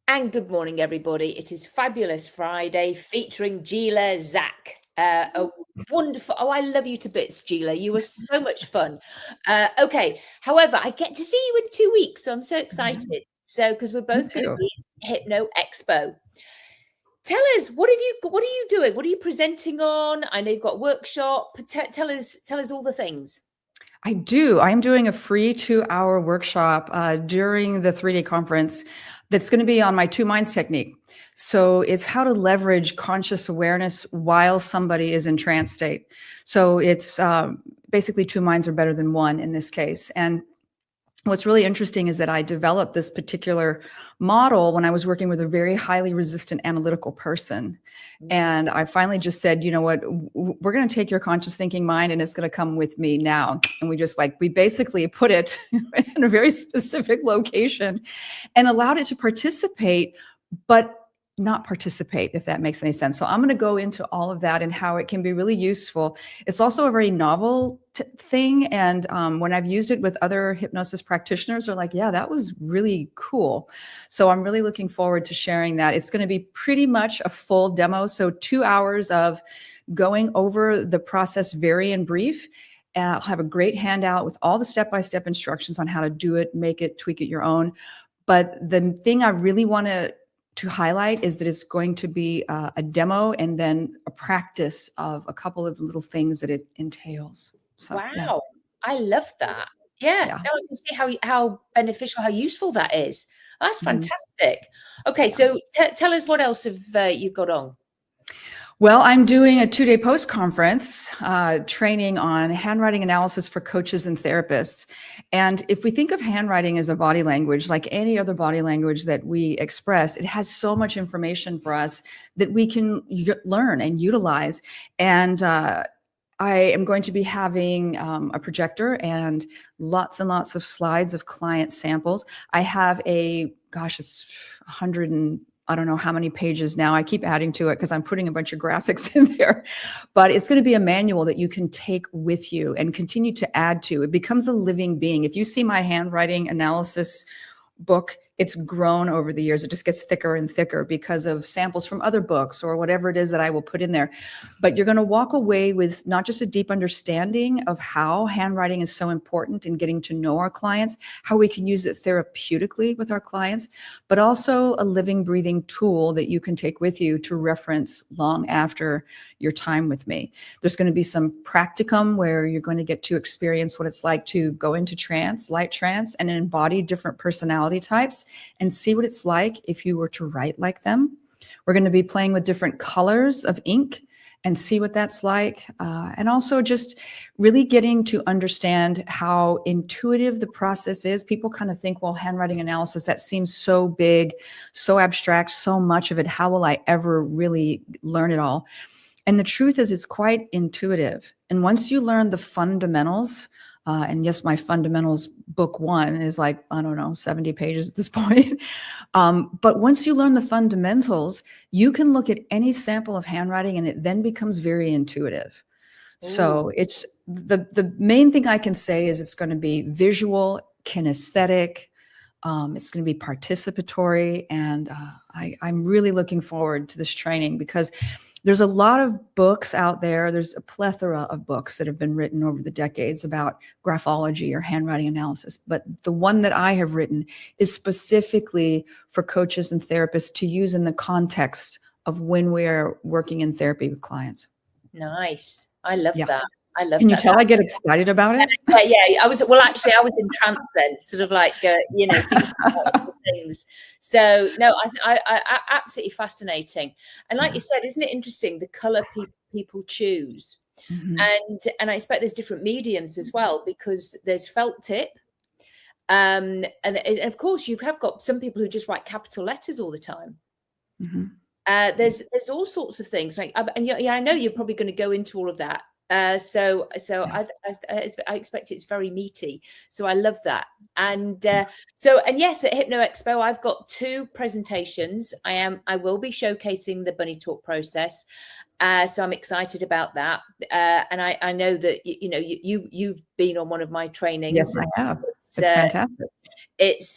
And good morning, everybody. It is Fabulous Friday featuring Gila Zak. A wonderful, oh, I love you to bits, Gila. You were so much fun. Okay, however, I get to see you in 2 weeks, so I'm so Mhm. excited. So, because we're Me both going to too. be at Hypno Expo. Tell us, what are you doing? What are you presenting on? I know you've got a workshop. Tell us all the things. I do. I'm doing a free 2-hour workshop during the 3-day conference that's going to be on my two minds technique. So it's how to leverage conscious awareness while somebody is in trance state. So it's basically two minds are better than one in this case. And what's really interesting is that I developed this particular model when I was working with a very highly resistant analytical person. And I finally just said, you know what, we're going to take your conscious thinking mind and it's going to come with me now. And we basically put it in a very specific location and allowed it to participate, but not participate, if that makes any sense. So I'm going to go into all of that and how it can be really useful. It's also a very novel thing. And when I've used it with other hypnosis practitioners, they're like, yeah, that was really cool. So I'm really looking forward to sharing that. It's going to be pretty much a full demo. So 2 hours of going over the process very in brief. I'll have a great handout with all the step-by-step instructions on how to do it, make it, tweak it your own. But the thing I really want to highlight is that it's going to be a demo and then a practice of a couple of little things that it entails. So yeah, Wow, I love that. Yeah, yeah, now I can see how beneficial, how useful that is. That's mhm, fantastic. Okay, yeah. so tell us what else have you got on? Well, I'm doing a 2-day post conference training on handwriting analysis for coaches and therapists. And if we think of handwriting as a body language, like any other body language that we express, it has so much information for us that we can learn and utilize. And I am going to be having a projector and lots of slides of client samples. I have it's 100 and I don't know how many pages now. I keep adding to it because I'm putting a bunch of graphics in there. But it's going to be a manual that you can take with you and continue to add to. It becomes a living being. If you see my handwriting analysis book, it's grown over the years. It just gets thicker and thicker because of samples from other books or whatever it is that I will put in there. But you're going to walk away with not just a deep understanding of how handwriting is so important in getting to know our clients, how we can use it therapeutically with our clients, but also a living, breathing tool that you can take with you to reference long after your time with me. There's going to be some practicum where you're going to get to experience what it's like to go into trance, light trance, and embody different personality types and see what it's like if you were to write like them. We're going to be playing with different colors of ink and see what that's like. And also just really getting to understand how intuitive the process is. People kind of think, well, handwriting analysis, that seems so big, so abstract, so much of it. How will I ever really learn it all? And the truth is, it's quite intuitive. And once you learn the fundamentals, and yes, my fundamentals book one is like, I don't know, 70 pages at this point. But once you learn the fundamentals, you can look at any sample of handwriting and it then becomes very intuitive. Ooh, So it's the main thing I can say is it's going to be visual, kinesthetic, it's going to be participatory, and I'm really looking forward to this training because there's a lot of books out there. There's a plethora of books that have been written over the decades about graphology or handwriting analysis. But the one that I have written is specifically for coaches and therapists to use in the context of when we are working in therapy with clients. nice. I love Yeah. that. I love Can you that. tell I get excited about it? Yeah, yeah. Well, actually, I was in trance then, sort of like, thinking about other things. So, no, absolutely fascinating. And like Yeah. you said, isn't it interesting the color people choose? Mhm. And I expect there's different mediums as well because there's felt tip. And of course, you have got some people who just write capital letters all the time. Mhm. There's all sorts of things like, and yeah, I know you're probably going to go into all of that. So Yeah. I expect it's very meaty. So I love that. And yes, at Hypno Expo, I've got 2 presentations. I will be showcasing the bunny talk process. So I'm excited about that. And I know that you've been on one of my Yes, trainings. I have. It's It's fantastic. it's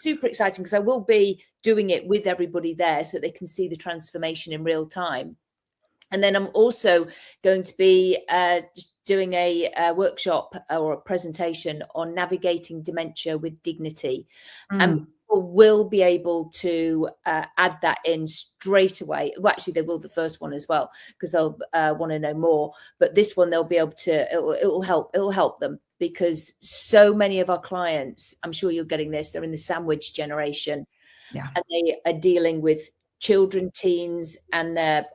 super exciting because I will be doing it with everybody there so they can see the transformation in real time. And then I'm also going to be doing a workshop or a presentation on navigating dementia with dignity. And people will be able to add that in straight away. Well, actually, they will the first one as well, because they'll want to know more. But this one, they'll be able to, it'll help them, because so many of our clients, I'm sure you're getting this, are in the sandwich generation. Yeah. And they are dealing with children, teens, and their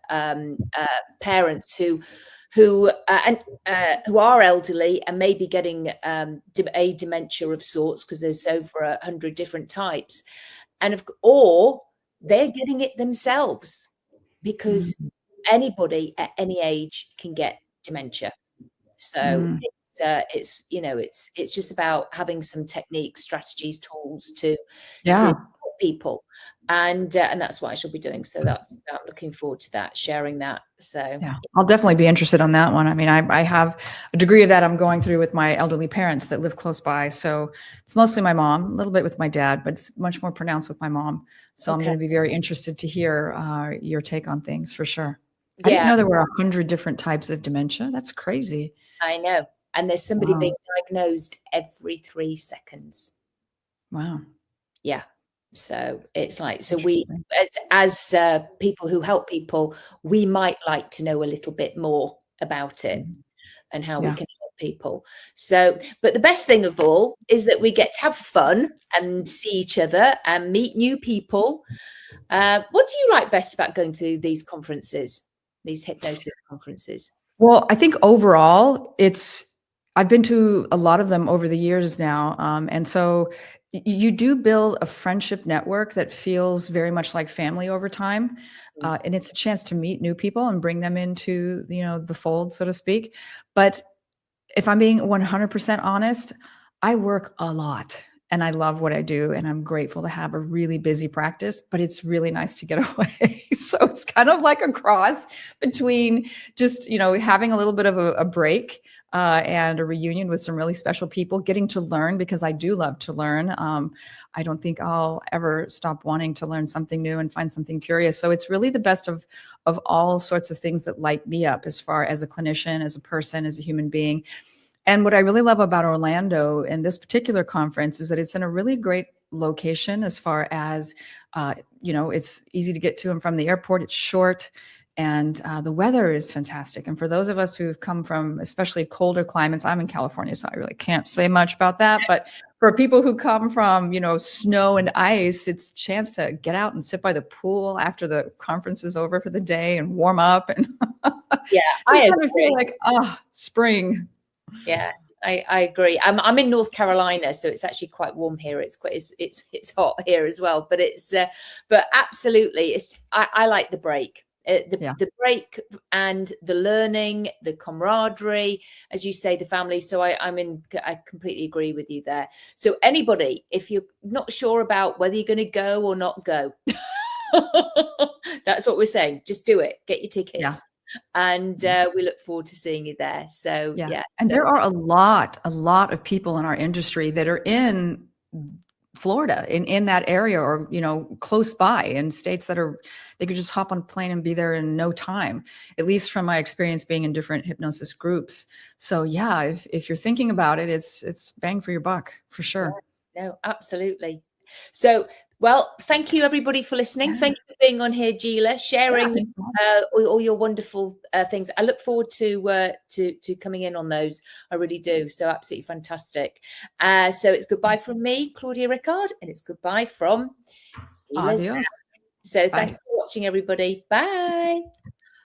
parents who are elderly and maybe getting a dementia of sorts, because there's over 100 different types, or they're getting it themselves, because anybody at any age can get dementia. So it's just about having some techniques, strategies, tools to help people, and that's what I shall be doing. So I'm looking forward to that, sharing that. So yeah, I'll definitely be interested on that one. I mean, I have a degree of that I'm going through with my elderly parents that live close by. So it's mostly my mom, a little bit with my dad, but it's much more pronounced with my mom. So I'm going to be very interested to hear your take on things, for sure. I didn't know there were 100 different types of dementia. That's crazy. I know. And there's somebody being diagnosed every 3 seconds. Wow. Yeah. So it's like, so we, as people who help people, we might like to know a little bit more about it and how we can help people. So, but the best thing of all is that we get to have fun and see each other and meet new people. What do you like best about going to these conferences, these hypnosis conferences? Well, I think overall, I've been to a lot of them over the years now. And so you do build a friendship network that feels very much like family over time. And it's a chance to meet new people and bring them into, the fold, so to speak. But if I'm being 100% honest, I work a lot and I love what I do. And I'm grateful to have a really busy practice, but it's really nice to get away. So it's kind of like a cross between just, having a little bit of a break and a reunion with some really special people, getting to learn, because I do love to learn. I don't think I'll ever stop wanting to learn something new and find something curious. So it's really the best of all sorts of things that light me up, as far as a clinician, as a person, as a human being. And what I really love about Orlando and this particular conference is that it's in a really great location, as far as, it's easy to get to and from the airport. It's short, and the weather is fantastic. And for those of us who've come from especially colder climates, I'm in California, so I really can't say much about that. But for people who come from, snow and ice, it's a chance to get out and sit by the pool after the conference is over for the day and warm up. And I kind of feel like, spring. Yeah, I agree. I'm in North Carolina, so it's actually quite warm here. It's hot here as well, but but absolutely, I like the break. The break and the learning, the camaraderie, as you say, the family. So I completely agree with you there. So anybody, if you're not sure about whether you're going to go or not go, that's what we're saying. Just do it. Get your tickets. Yeah. And we look forward to seeing you there. So and there are a lot of people in our industry that are in Florida, in that area, or close by, in states that they could just hop on a plane and be there in no time, at least from my experience being in different hypnosis groups. So if you're thinking about it, it's bang for your buck, for sure. No, absolutely. So, well, thank you everybody for listening. Thank you for being on here, Gila, sharing all your wonderful things. I look forward to coming in on those. I really do. So absolutely fantastic. So it's goodbye from me, Claudia Rickard, and it's goodbye from Gila Zak. So thanks for watching, everybody. Bye.